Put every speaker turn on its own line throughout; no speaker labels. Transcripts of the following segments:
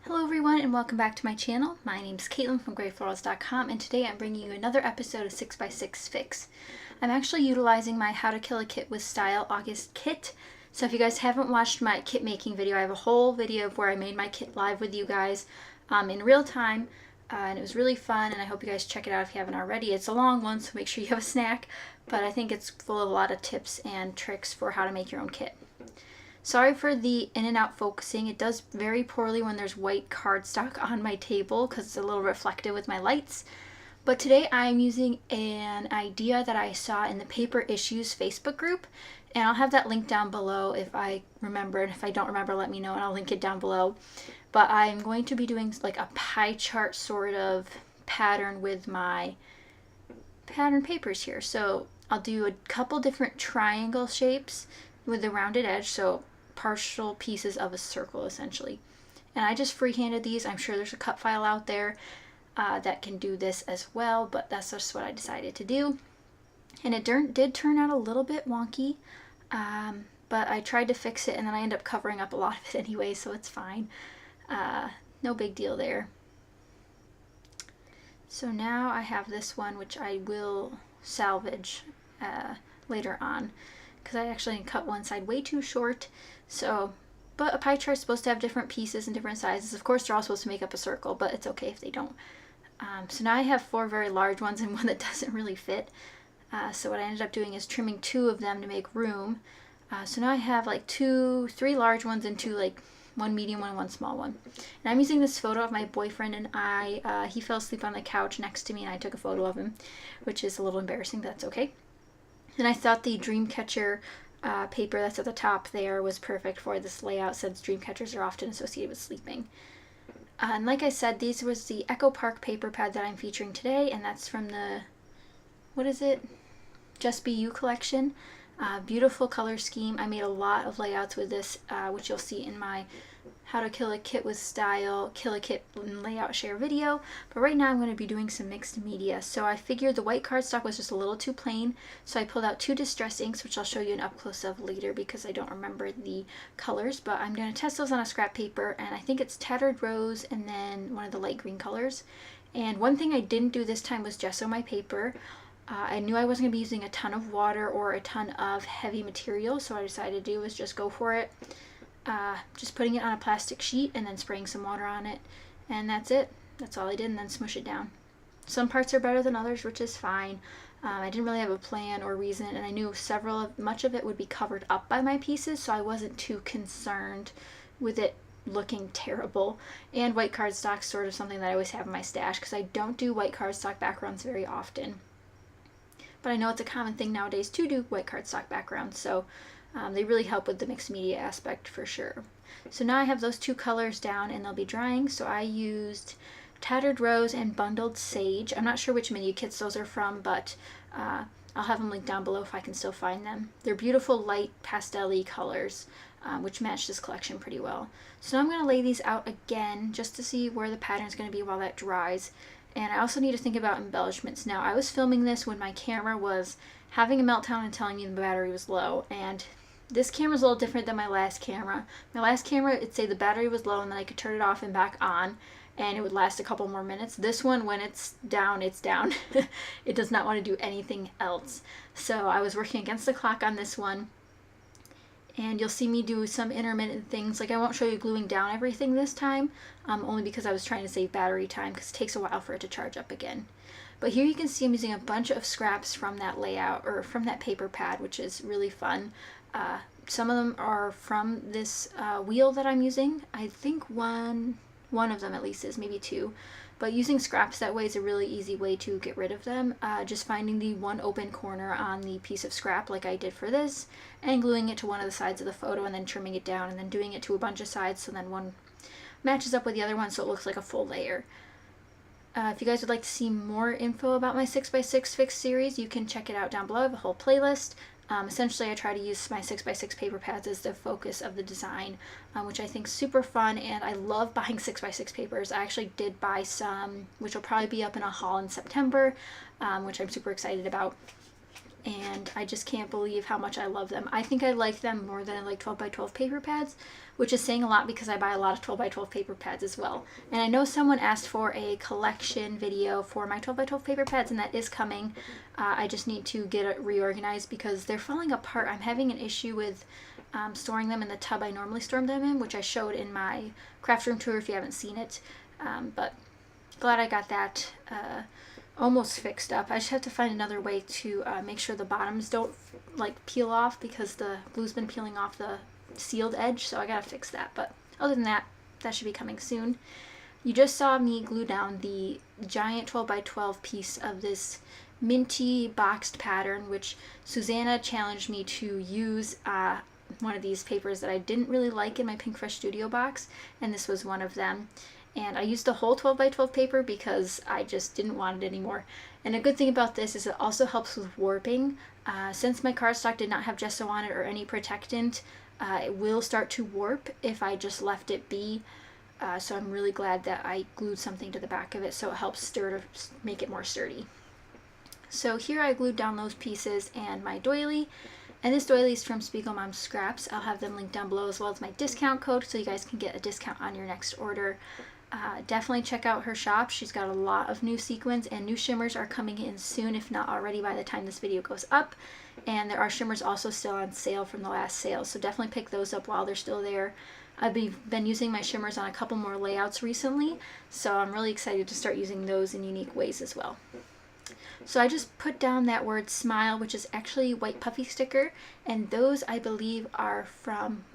Hello everyone and welcome back to my channel. My name is Caitlin from Florals.com and today I'm bringing you another episode of 6x6 Fix. I'm actually utilizing my How to Kill a Kit with Style August kit. So if you guys haven't watched my kit making video, I have a whole video of where I made my kit live with you guys in real time. And it was really fun and I hope you guys check it out if you haven't already. It's a long one, so make sure you have a snack, but I think it's full of a lot of tips and tricks for how to make your own kit. Sorry for the in and out focusing. It does very poorly when there's white cardstock on my table because it's a little reflective with my lights. But today I'm using an idea that I saw in the Paper Issues Facebook group, and I'll have that link down below if I remember, and if I don't remember, let me know and I'll link it down below. But I'm going to be doing like a pie chart sort of pattern with my pattern papers here. So I'll do a couple different triangle shapes with the rounded edge, so partial pieces of a circle essentially. And I just freehanded these. I'm sure there's a cut file out there that can do this as well, but that's just what I decided to do. And it did turn out a little bit wonky, but I tried to fix it and then I ended up covering up a lot of it anyway, so it's fine. No big deal there. So now I have this one, which I will salvage later on, because I actually cut one side way too short. So, but a pie chart is supposed to have different pieces and different sizes. Of course, they're all supposed to make up a circle, but it's okay if they don't. So now I have 4 very large ones and one that doesn't really fit. So what I ended up doing is trimming 2 of them to make room. So now I have like 3 large ones and 2 like one medium one and 1 small one. And I'm using this photo of my boyfriend and I. He fell asleep on the couch next to me and I took a photo of him, which is a little embarrassing, but that's okay. And I thought the Dreamcatcher paper that's at the top there was perfect for this layout, since dream catchers are often associated with sleeping. And like I said, these was the Echo Park paper pad that I'm featuring today, and that's from the, what is it? Just Be You collection. Beautiful color scheme. I made a lot of layouts with this, which you'll see in my How to Kill a Kit with Style Kill a Kit layout share video. But right now I'm going to be doing some mixed media. So I figured the white cardstock was just a little too plain, so I pulled out 2 distress inks, which I'll show you an up close of later because I don't remember the colors. But I'm going to test those on a scrap paper, and I think it's Tattered Rose and then one of the light green colors. And one thing I didn't do this time was gesso my paper. I knew I wasn't going to be using a ton of water or a ton of heavy material, so what I decided to do was just go for it. Just putting it on a plastic sheet and then spraying some water on it, and that's it. That's all I did, and then smush it down. Some parts are better than others, which is fine. I didn't really have a plan or reason, and I knew much of it would be covered up by my pieces, so I wasn't too concerned with it looking terrible. And white cardstock's sort of something that I always have in my stash because I don't do white cardstock backgrounds very often. But I know it's a common thing nowadays to do white cardstock backgrounds, so they really help with the mixed media aspect for sure. So now I have those 2 colors down and they'll be drying. So I used Tattered Rose and Bundled Sage. I'm not sure which menu kits those are from, but I'll have them linked down below if I can still find them. They're beautiful light pastel-y colors, which match this collection pretty well. So now I'm going to lay these out again just to see where the pattern is going to be while that dries. And I also need to think about embellishments. Now, I was filming this when my camera was having a meltdown and telling me the battery was low, and this camera is a little different than my last camera. My last camera, it'd say the battery was low and then I could turn it off and back on, and it would last a couple more minutes. This one, when it's down, it's down. It does not want to do anything else. So I was working against the clock on this one, and you'll see me do some intermittent things. Like I won't show you gluing down everything this time, only because I was trying to save battery time because it takes a while for it to charge up again. But here you can see I'm using a bunch of scraps from that layout, or from that paper pad, which is really fun. Some of them are from this wheel that I'm using. I think one of them at least is, maybe 2. But using scraps that way is a really easy way to get rid of them. Just finding the one open corner on the piece of scrap like I did for this, and gluing it to one of the sides of the photo and then trimming it down and then doing it to a bunch of sides so then one matches up with the other one so it looks like a full layer. If you guys would like to see more info about my 6x6 Fix series, you can check it out down below. I have a whole playlist. Essentially, I try to use my 6x6 paper pads as the focus of the design, which I think is super fun, and I love buying 6x6 papers. I actually did buy some, which will probably be up in a haul in September, which I'm super excited about. and I just can't believe how much I love them. I think I like them more than I like 12 by 12 paper pads, which is saying a lot because I buy a lot of 12 by 12 paper pads as well. And I know someone asked for a collection video for my 12 by 12 paper pads, and that is coming. I just need to get it reorganized because they're falling apart. I'm having an issue with storing them in the tub I normally store them in, which I showed in my craft room tour if you haven't seen it. But glad I got that almost fixed up. I just have to find another way to make sure the bottoms don't like peel off because the glue's been peeling off the sealed edge, so I gotta fix that. But other than that, that should be coming soon. You just saw me glue down the giant 12 by 12 piece of this minty boxed pattern, which Susanna challenged me to use one of these papers that I didn't really like in my Pink Fresh Studio box, and this was one of them. And I used the whole 12 by 12 paper because I just didn't want it anymore. And a good thing about this is it also helps with warping. Since my cardstock did not have gesso on it or any protectant, it will start to warp if I just left it be. So I'm really glad that I glued something to the back of it so it helps make it more sturdy. So here I glued down those pieces and my doily. And this doily is from Spiegel Mom's Scraps. I'll have them linked down below as well as my discount code so you guys can get a discount on your next order. Definitely check out her shop. She's got a lot of new sequins and new shimmers are coming in soon, if not already by the time this video goes up. And there are shimmers also still on sale from the last sale, so definitely pick those up while they're still there. I've been using my shimmers on a couple more layouts recently, so I'm really excited to start using those in unique ways as well. So I just put down that word smile, which is actually white puffy sticker, and those I believe are from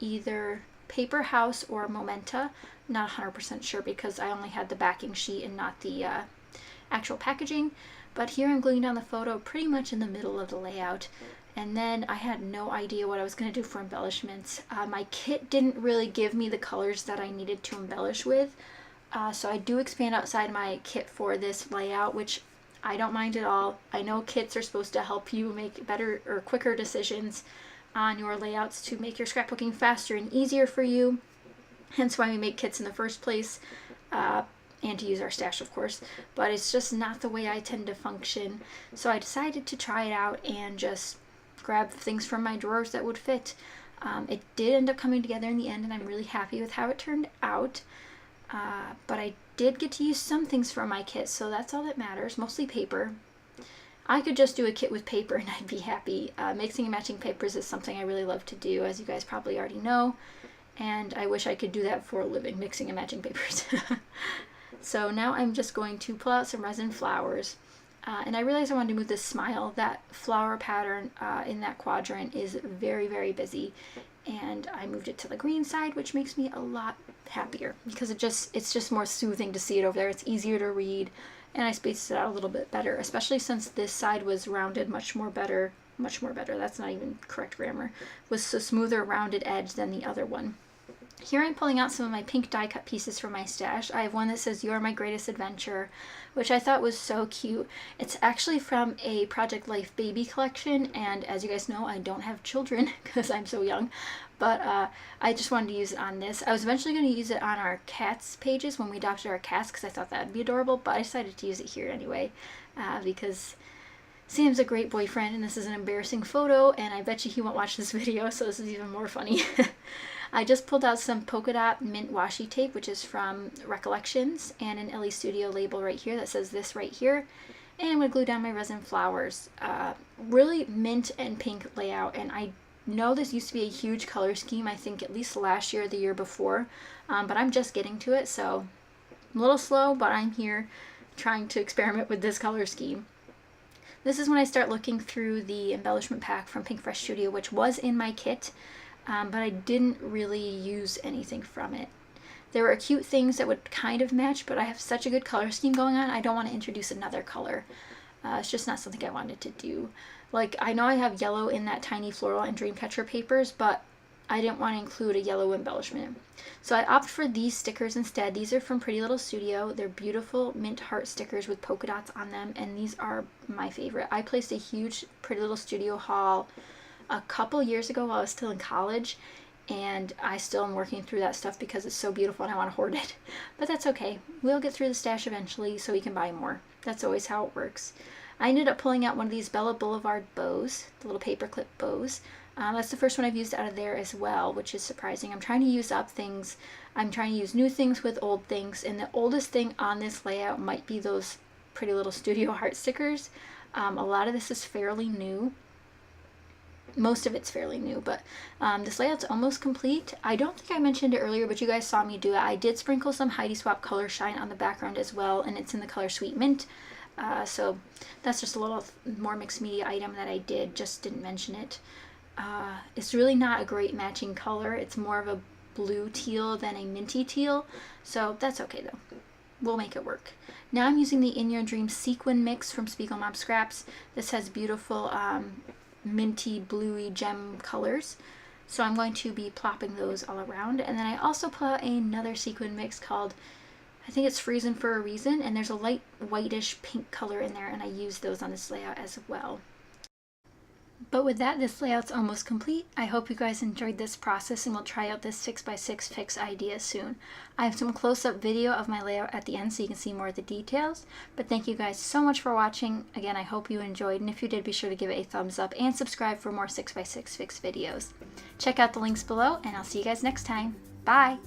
either Paper House or Momenta. Not 100% sure because I only had the backing sheet and not the actual packaging. But here I'm gluing down the photo pretty much in the middle of the layout. And then I had no idea what I was going to do for embellishments. My kit didn't really give me the colors that I needed to embellish with. So I do expand outside my kit for this layout, which I don't mind at all. I know kits are supposed to help you make better or quicker decisions on your layouts to make your scrapbooking faster and easier for you. Hence why we make kits in the first place, and to use our stash, of course. But it's just not the way I tend to function. So I decided to try it out and just grab things from my drawers that would fit. It did end up coming together in the end, and I'm really happy with how it turned out. But I did get to use some things from my kit, so that's all that matters, mostly paper. I could just do a kit with paper and I'd be happy. Mixing and matching papers is something I really love to do, as you guys probably already know. And I wish I could do that for a living, mixing and matching papers. So now I'm just going to pull out some resin flowers. And I realized I wanted to move this smile. That flower pattern in that quadrant is very, very busy. And I moved it to the green side, which makes me a lot happier because it's just more soothing to see it over there. It's easier to read, and I spaced it out a little bit better, especially since this side was rounded much more better, that's not even correct grammar, was a smoother rounded edge than the other one. Here I'm pulling out some of my pink die cut pieces from my stash. I have one that says "You're My Greatest Adventure," which I thought was so cute. It's actually from a Project Life baby collection, and as you guys know, I don't have children because I'm so young, but I just wanted to use it on this. I was eventually going to use it on our cats pages when we adopted our cats because I thought that would be adorable, but I decided to use it here anyway because Sam's a great boyfriend and this is an embarrassing photo, and I bet you he won't watch this video, so this is even more funny. I just pulled out some polka dot mint washi tape, which is from Recollections, and an Ellie Studio label right here that says this right here. And I'm going to glue down my resin flowers. Really mint and pink layout, and I know this used to be a huge color scheme, I think at least last year or the year before, but I'm just getting to it, so I'm a little slow, but I'm here trying to experiment with this color scheme. This is when I start looking through the embellishment pack from Pink Fresh Studio, which was in my kit. But I didn't really use anything from it. There were cute things that would kind of match, but I have such a good color scheme going on, I don't want to introduce another color. It's just not something I wanted to do. Like, I know I have yellow in that tiny floral and Dreamcatcher papers, but I didn't want to include a yellow embellishment. So I opted for these stickers instead. These are from Pretty Little Studio. They're beautiful mint heart stickers with polka dots on them, and these are my favorite. I placed a huge Pretty Little Studio haul a couple years ago while I was still in college, and I still am working through that stuff because it's so beautiful and I want to hoard it. But that's okay. We'll get through the stash eventually so we can buy more. That's always how it works. I ended up pulling out one of these Bella Boulevard bows, the little paperclip bows. That's the first one I've used out of there as well, which is surprising. I'm trying to use up things. I'm trying to use new things with old things, and the oldest thing on this layout might be those pretty little studio heart stickers. A lot of this is fairly new. Most of it's fairly new, but this layout's almost complete. I don't think I mentioned it earlier, but you guys saw me do it. I did sprinkle some Heidi Swap Color Shine on the background as well, and it's in the color Sweet Mint. So that's just a little more mixed media item that I did, just didn't mention it. It's really not a great matching color. It's more of a blue teal than a minty teal, so that's okay though. We'll make it work. Now I'm using the In Your Dream Sequin Mix from Spiegel Mom Scraps. This has beautiful minty bluey gem colors, so I'm going to be plopping those all around. And then I also put out another sequin mix called, I think it's Freezin' for a Reason, and there's a light whitish pink color in there, and I used those on this layout as well. But with that, this layout's almost complete. I hope you guys enjoyed this process and will try out this 6x6 fix idea soon. I have some close-up video of my layout at the end so you can see more of the details. But thank you guys so much for watching. Again, I hope you enjoyed, and if you did, be sure to give it a thumbs up and subscribe for more 6x6 fix videos. Check out the links below, and I'll see you guys next time. Bye!